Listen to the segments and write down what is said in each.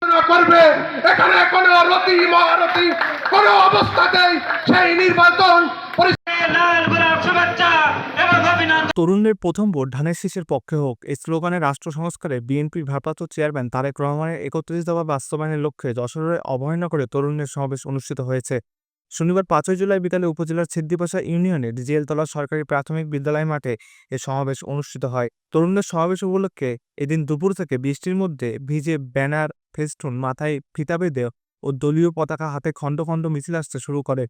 করবে। এখানে কোনো রতি মহারতি কোনো অবস্থাতেই সেই নির্বাচন তরুণদের প্রথম ভোট ধানের শীষের পক্ষে হোক, এই স্লোগানে রাষ্ট্র সংস্কারে বিএনপির ভারপ্রাপ্ত চেয়ারম্যান তারেক রহমানের ৩১ দফা বাস্তবায়নের লক্ষ্যে যশোরে অভয়নগরে তরুণদের সমাবেশ অনুষ্ঠিত হয়েছে। শনিবার ৫ই জুলাই বিকালে উপজেলার ছিদ্দিপাশা ইউনিয়নের জেলতলা সরকারি প্রাথমিক বিদ্যালয় মাঠে এ সমাবেশ অনুষ্ঠিত হয়। তরুণদের সমাবেশ উপলক্ষে এদিন দুপুর থেকে বৃষ্টির মধ্যে ভিজে ব্যানার, ফেস্টুন মাথায় ফিতা বেঁধে ও দলীয় পতাকা হাতে খণ্ড খণ্ড মিছিল আসতে শুরু করে।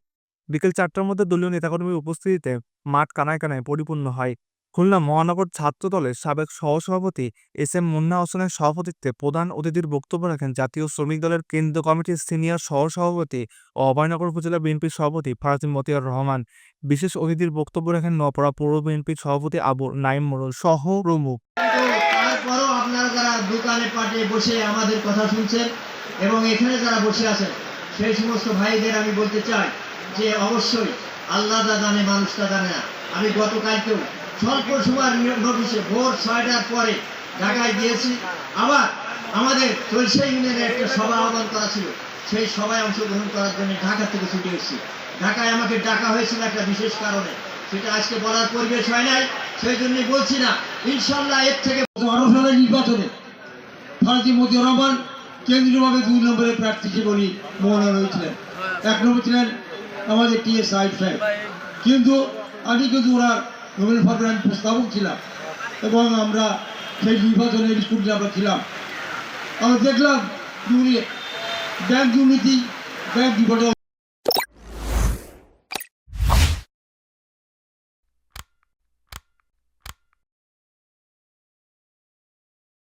বিকেল ৪টার মধ্যে দলীয় নেতাকর্মীর উপস্থিতিতে মাঠ কানায় কানায় পরিপূর্ণ হয়। খুলনা মহানগর ছাত্র দলের সাবেক সহসভাপতি এস.এম. মুন্না হোসেনের সভাপতিত্বে প্রধান অতিথির বক্তব্য রাখেন জাতীয় শ্রমিক দলের কেন্দ্রীয় কমিটির সিনিয়র সহসভাপতি ও অভয়নগর উপজেলা বিএনপির সভাপতি ফারাজি মতিয়ার রহমান। বিশেষ অতিথির বক্তব্য রাখেন নওপাড়া পৌর বিএনপির সভাপতি আবু নাইম মোড়ল সহ প্রমুখ। তারপরও আপনারা যারা দোকানে পাটে বসে আমাদের কথা শুনছেন এবং এখানে যারা বসে আছেন সেই সমস্ত ভাইদের আমি বলতে চাই যে অবশ্যই আল্লাহ জানে, মানুষটা জানে না। আমি গতকালকেও স্বল্প সময়ের নোটিশে ভোর 6টার পরে ঢাকায় গিয়েছি। আবার আমাদের চলছে ইউনিয়নের একটা সভা আহ্বান করা ছিল, সেই সভায় অংশগ্রহণ করার জন্য ঢাকা থেকে ছুটে এসেছি। ঢাকায় আমাকে ডাকা হয়েছিল একটা বিশেষ কারণে, সেটা আজকে বলার পরিবেশ হয় নাই, সেই জন্যই বলছি না। ইনশাল্লাহ এর থেকে 12 সালের নির্বাচনে ফারাজি মতিয়ার রহমান কেন্দ্রীয়ভাবে 2 নম্বরের প্রার্থী হিসেবে মনোনয়ন হয়েছিলেন। 1 নম্বর ছিলেন আমাদের টি.এস. সাহেব। কিন্তু আমি ওনার নোবেল ফাউন্ডেশন প্রস্তাবক ছিলাম এবং আমরা সেই নির্বাচনের স্কুলে আমরা ছিলাম। আমরা দেখলাম ব্যাংক দুর্নীতি, ব্যাংক বিভাজন